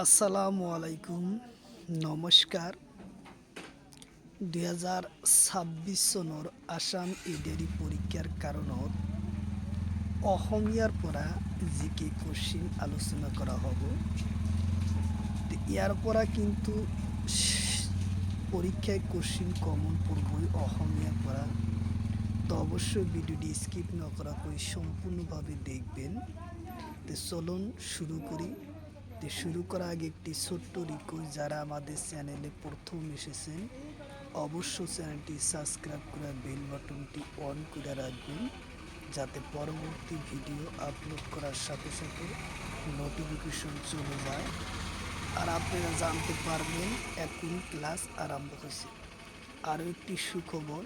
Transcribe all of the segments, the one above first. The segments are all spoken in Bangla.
আসসালামু আলাইকুম। নমস্কাৰ। 2026 চনৰ আসাম এডিআৰই পৰীক্ষাৰ কাৰণত অসমীয়াৰ পৰা জিকে কোশ্চিন আলোচনা কৰা হ'ব। ইয়াৰ পৰা কিন্তু পরীক্ষায় কোশ্চিন কমন পড়বই অসমীয়ার পৰা। তো অবশ্যই ভিডিওটি স্কিপ না করাকৈ সম্পূর্ণভাবে দেখবেন। তো চলুন শুরু করি। তো শুরু করার আগে একটি ছোট্ট রিকোয়েস্ট, যারা আমাদের চ্যানেলে প্রথম এসেছেন অবশ্য চ্যানেলটি সাবস্ক্রাইব করে বেল বাটনটি অন করে রাখবেন, যাতে পরবর্তী ভিডিও আপলোড করার সাথে সাথে নোটিফিকেশন চলে যায় আর আপনারা জানতে পারবেন এখন ক্লাস আরম্ভ হয়েছে। আরও একটি সুখবর,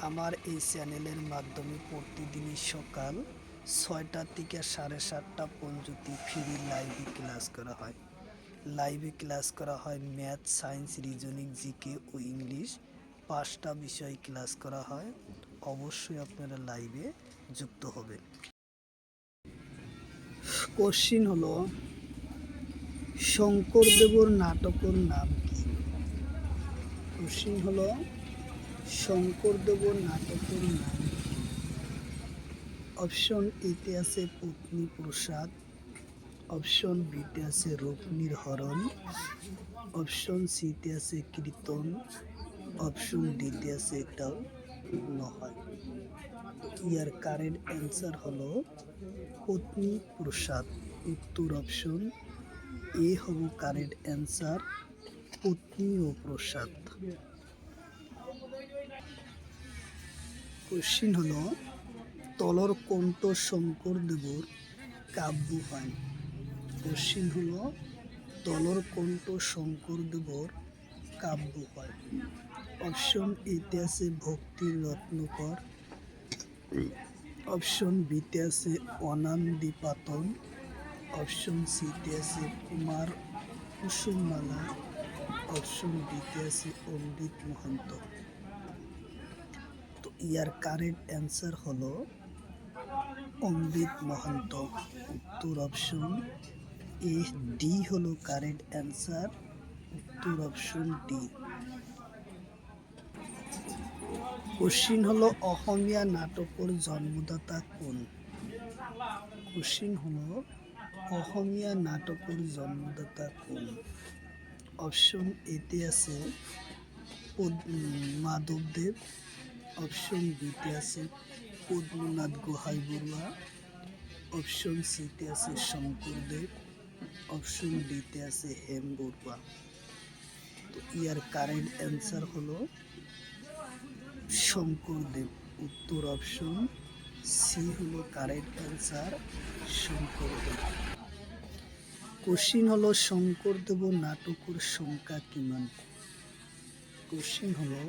আমার এই চ্যানেলের মাধ্যমে প্রতিদিনই সকাল 6টা থেকে 7:30 পর্যন্ত ফ্রি লাইভে ক্লাস করা হয়। ম্যাথ, সায়েন্স, রিজনিং, জিকে ও ইংলিশ 5টা বিষয় ক্লাস করা হয়। অবশ্যই আপনারা লাইভে যুক্ত হবেন। কোশ্চিন হলো, শঙ্করদেবর নাটকের নাম কি? কোশ্চিন হলো, শঙ্করদেবর নাটকের নাম কি? অপশন এতে আছে পত্নী প্রসাদ, অপশন বিতে আছে রুক্মির হরণ, অপশন সিতে আছে কীর্তন, অপশন ডিতে আছে এটাও নহয়। ইয়ার কারেক্ট অ্যান্সার হলো পত্নী প্রসাদ। উত্তর অপশন এ হব কারেক্ট অ্যান্সার, পত্নী ও প্রসাদ। কোশ্চিন হলো, তলর কণ্ঠ শঙ্করদেবর কাব্য হয়। কোশ্চিন হলো, তলর কণ্ঠ শঙ্করদেবর কাব্য হয়। অপশন এতে আছে ভক্তির রত্নকর, অপশন বিতে আছে অনান্দিপাতন, অপশন সিতে আছে কুমার কুসুমমালা, অপশন ডিতে আছে অমৃত মহন্ত। তো ইয়ার কারেক্ট অ্যান্সার হলো অমৃত মহন্ত। উত্তর অপশন এ ডি হলো কারেক্ট অ্যান্সার, উত্তর অপশন ডি। কোশ্চিন হলো, অসমীয়া নাটকের জন্মদাতা কোন? কোশ্চিন হলো, অসমীয়া নাটকের জন্মদাতা কোন? অপশন এতে আছে মাধবদেব, অপশন বিতে আছে পদ্মনাথ গোহাই বড়ুয়া, অপশন সিতে আছে শঙ্করদেব, অপশন ডিতে আছে হেম বড়ুয়া। তো ইয়ার কারেক্ট অ্যান্সার হলো শঙ্করদেব। উত্তর অপশন সি হলো কারেক্ট অ্যান্সার, শঙ্করদেব। কোশ্চিন হলো, শঙ্করদেব নাটকের সংখ্যা কিমান? কোশ্চিন হলো,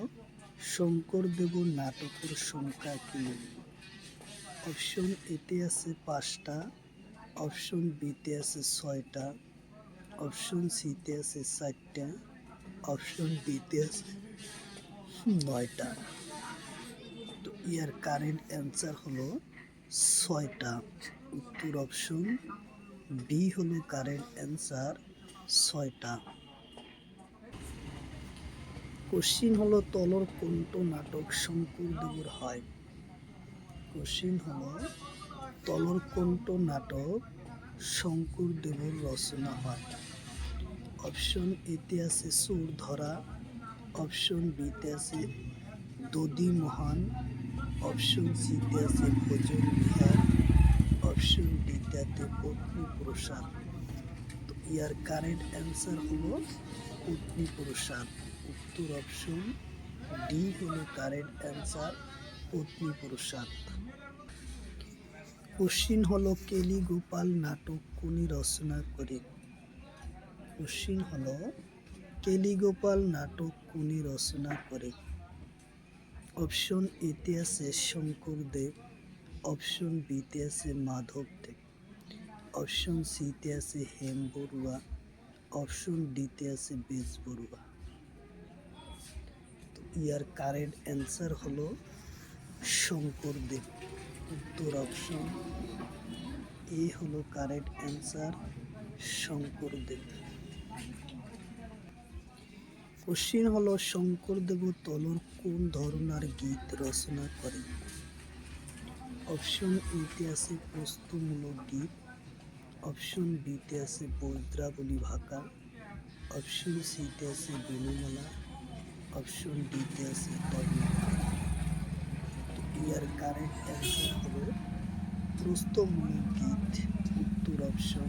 শঙ্করদেব নাটকের সংখ্যা কিমান? অপশন এতে আছে 5টা, অপশন বিতে আছে 6টা, অপশন সিতে আছে 4টা, অপশন ডিতে আছে 9টা। তো ইয়ার কারেন্ট অ্যান্সার হলো 6টা। উত্তর অপশন ডি হলো কারেন্ট অ্যান্সার, 6টা। কোশ্চিন হলো, তলর কণ্ঠ নাটক শঙ্করদেবর হয়। কোশ্চিন হলো, তলর কণ্ঠ নাটক শঙ্করদেবর রচনা হয়। অপশন এতে আছে চোর ধরা, অপশন বিতে আছে দধি মহান, অপশন সিতে আছে ভোজন বিহার, অপশন ডিতে আছে পত্নী প্রসাদ। তো ইয়ার কারেক্ট অ্যান্সার হলো পত্নী প্রসাদ। উত্তর অপশন ডি হলো কারেক্ট অ্যান্সার, পত্নী প্রসাদ। কোশ্চিন হলো, কেলিগোপাল নাটক কোনি রচনা করে? কোশ্চিন হলো, কেলিগোপাল নাটক কোনি রচনা করে? অপশন এতে আছে শঙ্করদেব, অপশন বিতে আছে মাধবদেব, অপশন সিতে আছে হেম বড়ুয়া, অপশন ডিতে আছে বেজবড়ুয়া। তো ইয়ার কারেক্ট অ্যান্সার হলো শঙ্করদেব। উত্তর অপশন এ হলো কারেক্ট অ্যান্সার, শঙ্করদেব। কোশ্চিন হলো শঙ্করদেব তলোর কোন ধরনের গীত রচনা করেন? অপশন এতে আছে প্রস্তুমূলক গীত, অপশন বিতে আছে বজ্রাবলী ভাকা, অপশন সিতে আছে বেণুমালা, অপশন ডিতে আছে কর্ণাটক। ইয়ার কারেক্ট অ্যান্সার হলো প্রস্তুমূলক গীত। উত্তর অপশন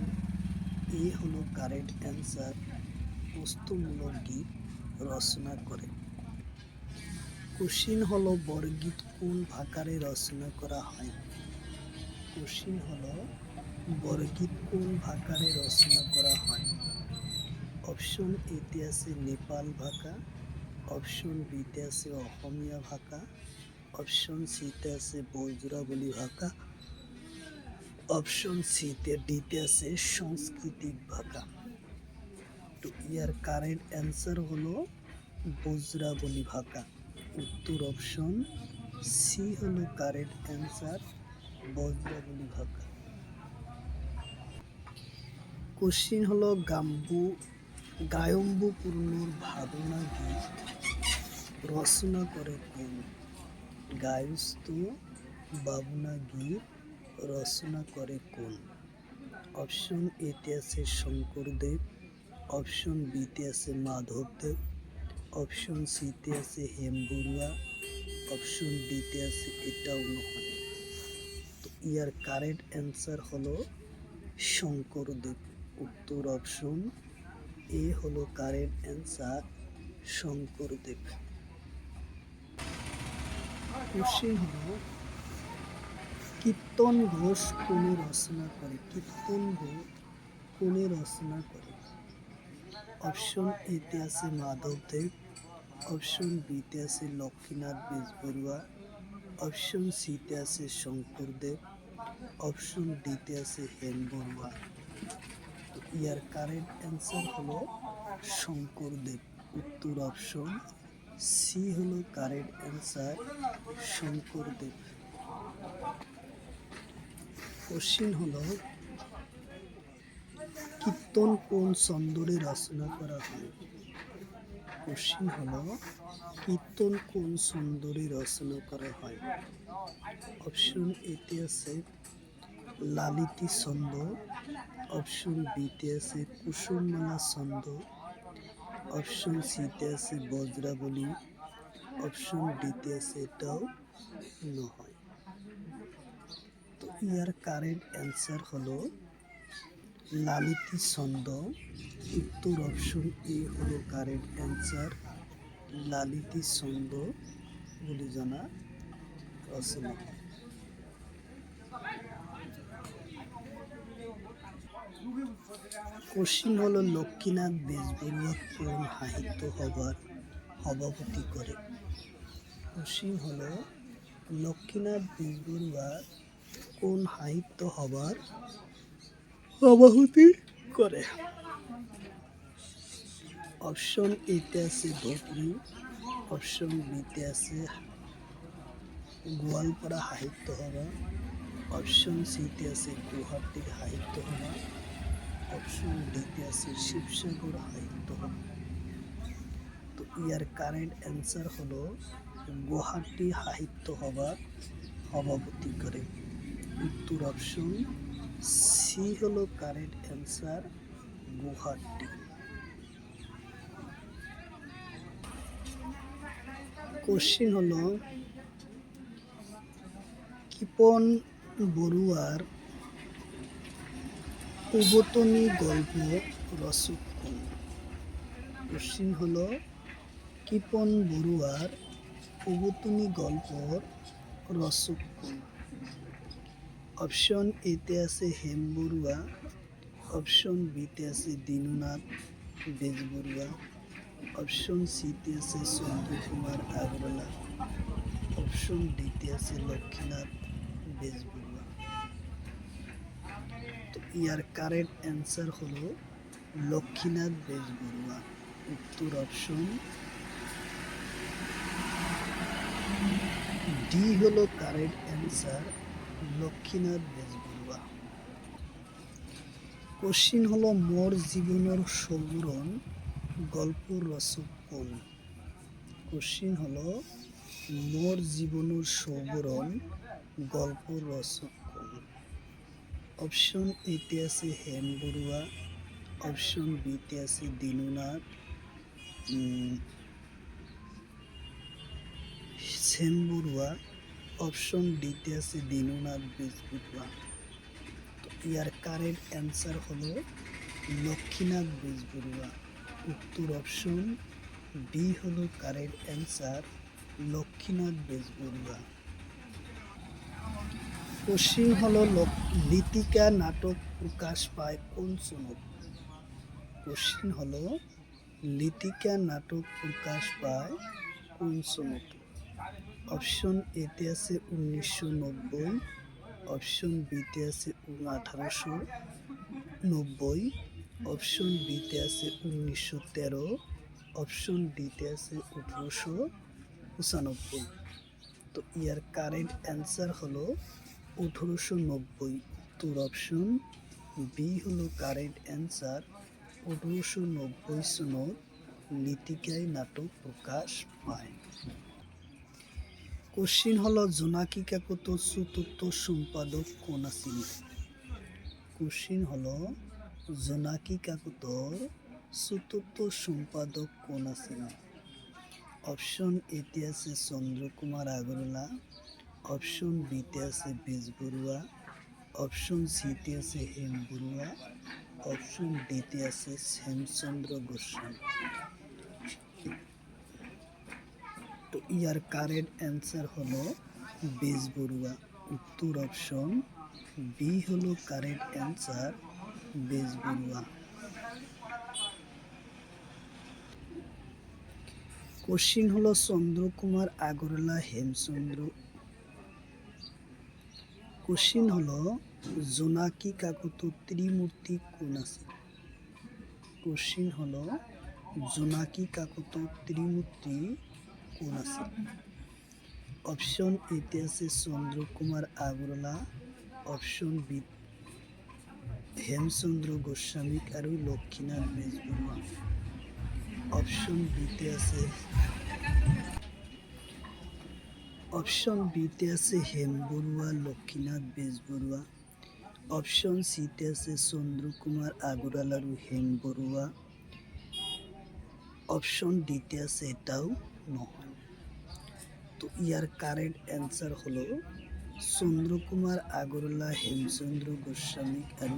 এ হলো কারেক্ট অ্যান্সার, প্রস্তুমূলক গীত রচনা করে। কোশ্চিন হলো বরগীত কোন ভাকারে রচনা করা হয়? কোশ্চিন হলো বরগীত কোন ভাকারে রচনা করা হয়? অপশন এতে আছে নেপাল ভাষা, অপশন বিতে আছে অসমীয়া ভাষা, অপশন সিতে আছে বজ্রাবলী ভাষা, অপশন ডিতে আছে সাংস্কৃতিক ভাষা। তো ইয়ার কারেক্ট অ্যান্সার হলো বজ্রাবলী ভাষা। উত্তর অপশন সি হলো কারেক্ট অ্যান্সার, বজ্রাবলী ভাষা। কোশ্চিন হলো গায়ম্বুপূর্ণর ভাবনা গীত রচনা করে কোন? গায়স্থ ভাবনা গীত রচনা করে কোন? অপশন এতে আছে শঙ্করদেব, অপশন বিতে আছে মাধবদেব, অপশন সিতে আছে হেমবুড়ুয়া, অপশন ডিতে আছে এটাও নহয়। তো ইয়ার কারেক্ট অ্যান্সার হলো শঙ্করদেব। উত্তর অপশন এ হলো কারেক্ট অ্যান্সার, শঙ্করদেব। কোশ্চিন হলো কীর্তন ঘোষ কোনে রচনা করে? কীর্তন ঘোষ কোনে রচনা করে? অপশন এতে আছে মাধবদেব, অপশন বিতে আছে লক্ষ্মীনাথ বেজবরুয়া, অপশন সিতে আছে শঙ্করদেব, অপশন ডিতে আছে হেমবরুয়া। তো ইয়ার কারেক্ট অ্যান্সার হলো শঙ্করদেব। উত্তর অপশন সি হলো কারেক্ট অ্যান্সার, শঙ্করদেব। কোশ্চিন হলো কীর্তন কোন ছন্দে রচনা করা হয়? কোশ্চিন হলো কীর্তন কোন ছন্দে রচনা করা হয়? অপশন এতে আছে লালিতি ছন্দ, অপশন বিতে আছে কুসুমমালা ছন্দ, অপশন সিতে আছে বজ্রাবলী, অপশন ডিতে আছে এটাও নহয়। তো ইয়ার কারেক্ট অ্যান্সার হলো লালিতি ছন্দ। উত্তর অপশন এ হলো কারেক্ট অ্যান্সার, লালিতি ছন্দ বলে জানা রচনা। কোশ্চিন হলো লক্ষ্মীনাথ বেজবরুয়া কোন সাহিত্য সভার সভাপতি করে? কোশ্চিন হলো লক্ষ্মীনাথ বেজবরুয়া কোন সাহিত্য সভার সভাপতি করে? অপশন এতে আছে ধুবড়ী, অপশন বিতে আছে গোৱালপাৰা সাহিত্য সভা, অপশন সিতে আছে গুৱাহাটী সাহিত্য সভা, অপশন ডিতে আছে শিৱসাগৰ সাহিত্য সভা। তো ইয়ার কারেক্ট অ্যান্সার হলো গুৱাহাটী সাহিত্য সভার সভাপতি করে। উত্তর অপশন সি হলো কারেক্ট অ্যান্সার, গুৱাহাটী। কোশ্চিন হলো কৃপন বড়ুয়ার উবতনী গল্প রচক কোন? কোশ্চিন হলো কৃপন বড়ুয়ার উবতনী গল্পর রচক কোন? অপশন এতে আছে হেমবুড়ুয়া, অপশন বিতে আছে দীননাথ বেজবরুয়া, অপশন সিতে আছে চন্দ্রকুমার আগরওয়ালা, অপশন ডিতে আছে লক্ষ্মীনাথ বেজবরুয়া। তো ইয়ার কারেক্ট অ্যান্সার হলো লক্ষ্মীনাথ বেজবরুয়া। উত্তর অপশন ডি হলো correct answer, Lakshminath Bezbaruah. Question হলো মোর জীবনের সবরণ গল্প রচক কোন? কোশ্চিন হলো মোর জীবনের সবরণ গল্প রচক কোন? অপশন এতে আছে হেম বড়ুয়া, অপশন বিতে আছে দীননাথ সেন বড়ুয়া, অপশন ডিতে আছে দীননাথ বেজবরুয়া। তো ইয়ার কারেক্ট অ্যান্সার হলো লক্ষ্মীনাথ বেজবরুয়া। উত্তর অপশন বি হলো correct answer, Lakshminath Bezbaruah. Question হলো লিতিকা নাটক প্রকাশ পায় কোন সনত? কোশ্চিন হলো লিতিকা নাটক প্রকাশ পায় কোন সনত? অপশন এতে আছে 1990, অপশন বিতে আছে 1890, অপশন বিতে আছে 1913, অপশন ডিতে আছে 1895। তো ইয়ার কারেক্ট অ্যান্সার হলো 1890। উত্তর অপশন বি হলো কারেক্ট অ্যান্সার। 1890 সনত লিতিকায় নাটক প্রকাশ পায়। কোশ্চিন হলো জোনাকি কাকতর চতুর্থ সম্পাদক কোন আছিল? কোশ্চিন হলো জোনাকি কাকতর চতুর্থ সম্পাদক কোন আছিল? অপশন এতে আছে চন্দ্রকুমার আগরওয়ালা, অপশন বিতে আছে বেজবরুয়া, অপশন সিতে আছে হেম বড়ুয়া, অপশন ডিতে আছে শ্যামচন্দ্র গোস্বামী। তো ইয়ার কারেক্ট অ্যান্সার হলো বেজবরুয়া। উত্তর অপশন বি হলো কারেক্ট অ্যান্সার, বেজবরুয়া। কোশ্চিন হলো চন্দ্রকুমার আগরওয়ালা হেমচন্দ্র। কোশ্চিন হলো জোনাকি কাকতর ত্রিমূর্তি কোন আছে? কোশ্চিন হলো জোনাকি কাকতর ত্রিমূর্তি কোন আছে? অপশন এতে আছে চন্দ্রকুমার আগরওয়ালা, অপশন বি হেমচন্দ্র গোস্বামী আর লক্ষ্মীনাথ বেজবরুয়া, অপশন বিতে আছে হেম বড়ুয়া লক্ষ্মীনাথ বেজবরুয়া, অপশন সিতে আছে চন্দ্রকুমার আগরওয়ালা আর হেম বড়ুয়া, অপশন ডিতে আছে এটাও নহয়। তো ইয়ার কারেক্ট অ্যান্সার হলো চন্দ্রকুমার আগরওয়ালা, হেমচন্দ্র গোস্বামী আর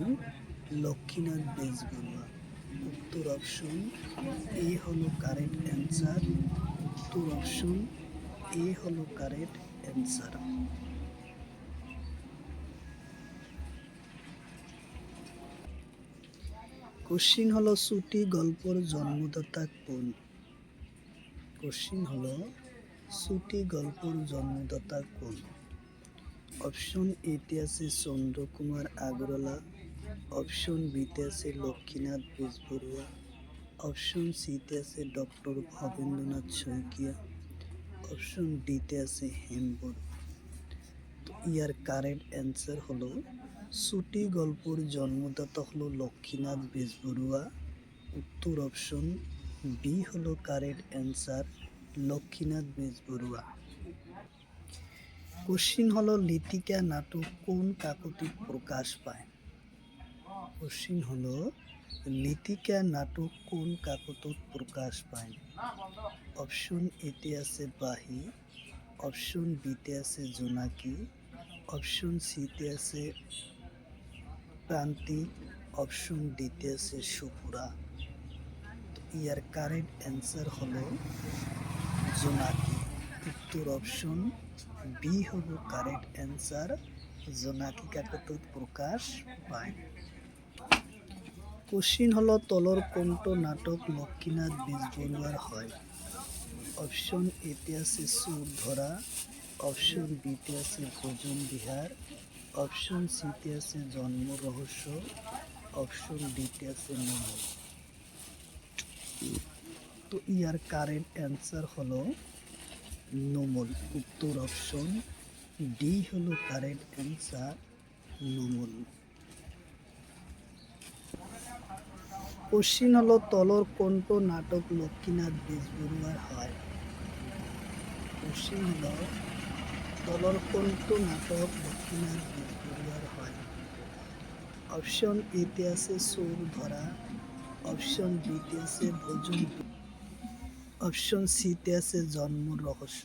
লক্ষ্মীনাথ বেজবরুয়া। উত্তর অপশন এ হলো কারেক্ট অ্যান্সার। উত্তর অপশন এ হলো কারেক্ট অ্যান্সার। কোশ্চিন হলো ছুটি গল্পর জন্মদাতা কোন? কোশ্চিন হলো ছুটি গল্পর জন্মদাতা কোন? অপশন এতে আছে চন্দ্রকুমার আগরওয়ালা, অপশন বিতে আছে লক্ষ্মীনাথ বেজবরুয়া, অপশন সিতে আছে ডক্টর ভবেন্দ্রনাথ শইকীয়া, অপশন ডিতে আছে হেম বড়ুয়া। তো ইয়ার কারেক্ট অ্যান্সার হলো ছুটি গল্পর জন্মদাতা হলো লক্ষ্মীনাথ বেজবরুয়া। উত্তর অপশন বি হলো correct answer, Lakshminath Bezbaruah. Question হলো লিতিকা নাটক কোন কাকতি প্রকাশ পায়? কোশ্চিন হলো লিতিকা নাটক কোন কাকতত প্রকাশ পায়? অপশন এতে আছে বাহি, অপশন বিতে আছে জোনাকি, অপশন সিতে আছে প্রান্তিক, অপশন ডিতে আছে সুপুরা। ইয়ার কারেক্ট অ্যান্সার হলো জোনাকি। উত্তর অপশন বি হলো কারেক্ট অ্যান্সার, জোনাকি কাকতত প্রকাশ পায়। কোশ্চিন হলো তলর কোনটো নাটক লক্ষ্মীনাথ বেজবরুয়ার হয়? অপশন এতে আছে চোর ধরা, অপশন বিতে আছে ভোজন বিহার, অপশন সিতে আছে জন্ম রহস্য, অপশন ডিতে আছে নোমল। তো ইয়ার কারেক্ট অ্যান্সার হলো নোমল। উত্তর অপশন ডি হলো কারেক্ট অ্যান্সার, নোমল। কোশ্চিন হলো তলর কণ্ঠ নাটক লক্ষ্মীনাথ বেজবরুয়ার হয়। কোশ্চিন হলো তলর কণ্ঠ নাটক লক্ষ্মীনাথ বেজবরুয়ার হয়। অপশন এতে আছে চোর ধরা, অপশন বিতে আছে ভোজন, অপশন সিতে আছে জন্ম রহস্য,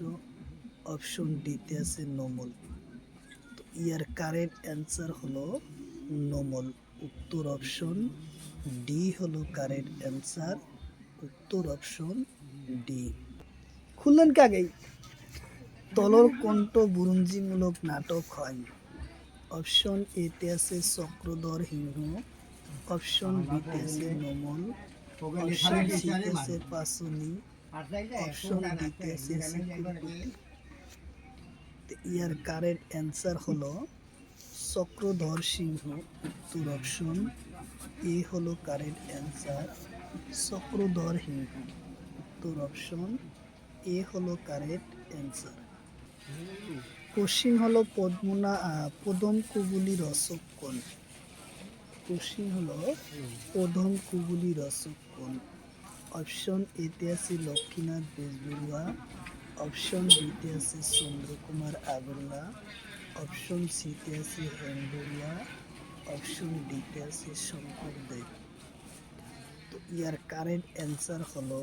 অপশন ডিতে আছে নোমল। তো ইয়ার কারেক্ট অ্যান্সার হলো নোমল। উত্তর অপশন ডি হলো কারেক্ট অ্যান্সার। উত্তর অপশন ডি। খুললেন কাগেই। তলর কণ্ঠ বুরঞ্জিমূলক নাটক হয়। অপশন এতে আছে চক্রধর সিংহ, অপশন বিতে আছে নোমল, অপশন সিতে আছে পাঁচনি, অপশন ডিতে আছে সিকুরকুটি। ইয়ার কারেক্ট অ্যান্সার হলো চক্রধর সিংহ। উত্তর অপশন এ হলো কারেক্ট অ্যান্সার, চক্রধর সিংহ। উত্তর অপশন এ হলো কারেক্ট অ্যান্সার। কোশ্চিন হলো প্রথম কুবুলি রচক কোন? কোশ্চিন হলো প্রথম কুবুলি রচক কোন? অপশন এতে আছে লক্ষ্মীনাথ বেজবরুয়া, অপশন বিতে আছে চন্দ্রকুমার আগরওয়ালা, অপশন সিতে আছে হেমবরুয়া, অপশন ডিতে আছে শঙ্করদেব। তো ইয়ার কারেক্ট অ্যান্সার হলো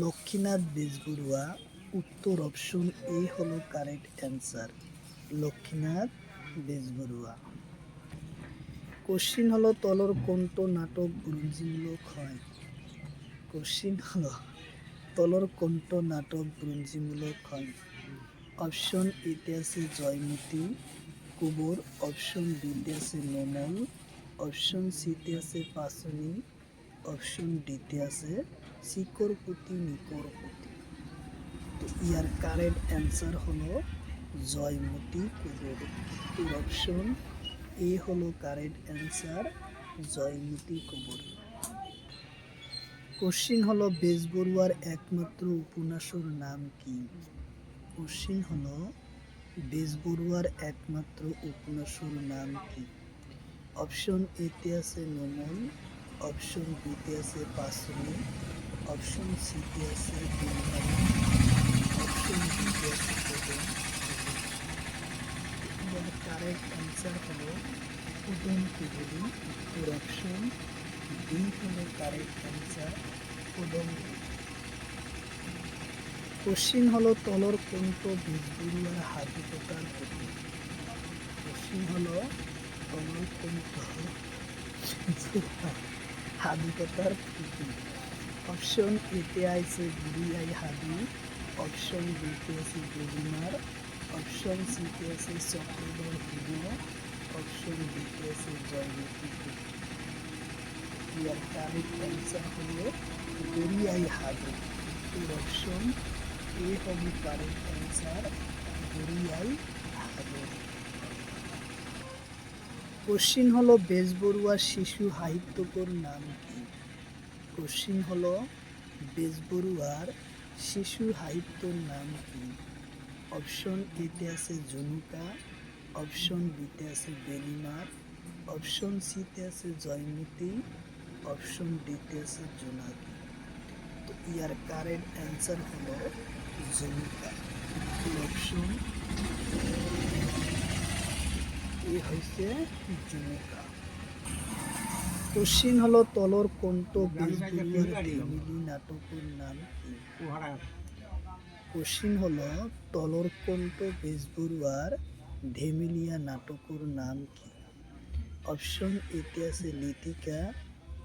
লক্ষ্মীনাথ বেজবরুয়া। উত্তর অপশন এ হলো correct answer, Lakshminath Bezbaruah. Question হলো তলর কণ্ঠ নাটক বুরঞ্জিমূলক হয়। কোশ্চিন হলো তলর কণ্ঠ নাটক বুরঞ্জিমূলক হয়। অপশন এতে আছে জয়মতী কুবর, অপশন বিতে আছে নোমল, অপশন সিতে আছে পাঁচনি, অপশন ডিতে আছে শিকরপুতি নিকরপুতি। তো ইয়ার কারেক্ট অ্যান্সার হলো জয়মতী কুবর। উত্তর অপশন এ হলো কারেক্ট অ্যান্সার, জয়মতী কুবর। কোশ্চিন হলো বেজবরুয়ার একমাত্র উপন্যাসের নাম কি? কোশ্চিন হলো বেজবরুয়ার একমাত্র উপন্যাসের নাম কি? অপশন এতে আছে নোমল, অপশন বিতে আছে পাঁচনি, অপশন সিতে আছে বিলবাড়ি, অপশন ডিতে আছে প্রথম। ইয়ার কারেক্ট অ্যান্সার হলো প্রথম কুবুলি। উত্তর অপশন বি হলো কারেক্ট অ্যান্সার, প্রথম। কোশ্চিন হলো তলর কণ্ঠ বেজবরুয়ার হাদিকতার প্রতীক। কোশ্চিন হলো তলর কণ্ঠ হাদিকতার প্রতীক। অপশন এতে আছে বুড়িয়াই হাদি, অপশন বিতে আছে গরিমার, অপশন সিতে আছে চক্রধর সিংহ, অপশন ডিতে আছে জয়মতী কুবর। ইয়ার কারেক্ট অ্যান্সার হলো গরিয়াই হাদি। উত্তর অপশন এ হবে কারেক্ট অ্যান্সার, গরিয়াই হাদি। কোশ্চিন হলো বেজবরুয়ার শিশু সাহিত্যকর নাম কি? কোশ্চিন হলো বেজবরুয়ার শিশু সাহিত্যর নাম কি? অপশন এতে আছে জনুকা, অপশন বিতে আছে বেলিমার, অপশন সিতে আছে জয়মতী, অপশন ডিতে আছে জোনাকি। তো ইয়ার কারেক্ট অ্যান্সার হলো জনুকা। অপশন এ হয়েছে জনুকা। কোশ্চিন হলো তলর কণ্ঠ বেজবরুয়ার ধেমিলি নাটকের নাম কি? কোশ্চিন হলো তলর কণ্ঠ বেজবরুয়ার ধেমিলিয়া নাটকের নাম কি? অপশন এতে আছে লিতিকা,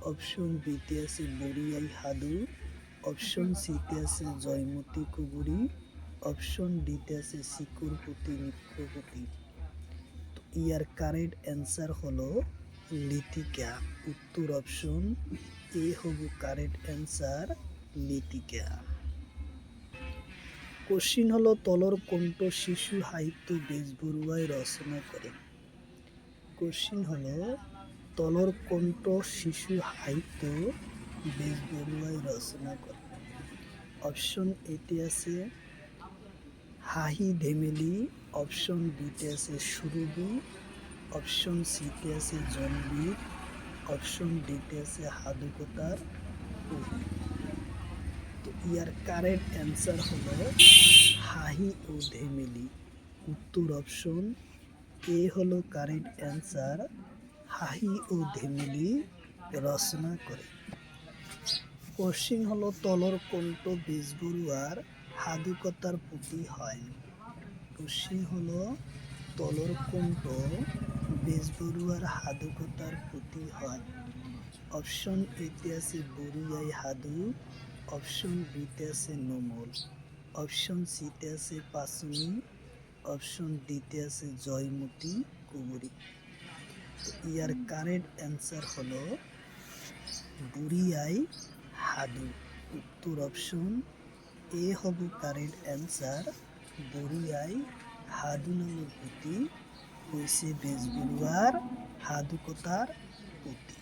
অপশন বিতে আছে বুড়িয়াই হাদু, অপশন সিতে আছে জয়মতী কুবুরি, অপশন ডিতে আছে শিকরপুতি নিকরপুতি। তো ইয়ার কারেক্ট অ্যান্সার হলো লিতিকা। উত্তর অপশন এ হবু কারেক্ট অ্যান্সার, লিতিকা। কোশ্চিন হলো তলর কণ্ঠ শিশু সাহিত্য বেজবরুয়ায় রচনা করে। কোশ্চিন হলো তলর কণ্ঠ শিশু সাহিত্য বেজবরুয়ায় রচনা করে। অপশন এতে আছে হাহি ধেমেলি, অপশন বিতে আছে সুরভি, অপশন সিতে আছে জনবীর, অপশন ডিতে আছে হাদুকতার পুহি। তো ইয়ার কারেক্ট অ্যান্সার হলো হাহি ও ধেমেলি। উত্তর অপশন এ হলো কারেক্ট অ্যান্সার, হাহি ও ধেমেলি রচনা করে। কোশ্চিন হলো তলর কণ্ঠ বেজবরুয়ার হাদুকতার পুঁতি হয়। কোশ্চিন হলো তলর কণ্ঠ বেজবরুয়ার হাদুকতার পুঁতি হয়। অপশন এতে আছে বরিয়াই হাদু, অপশন বিতে আছে নোমল, অপশন সিতে আছে পাসুনি, অপশন ডিতে আছে জয়মতী কুবুরি। ইয়ার কারেক্ট অ্যান্সার হলো বুড়িয়াই হাদু। উত্তর অপশন এ হবে কারেক্ট অ্যান্সার, বুড়িয়াই হাদু নামের পুঁতি হয়েছে বেজবরুয়ার হাদুকতার পুঁতি।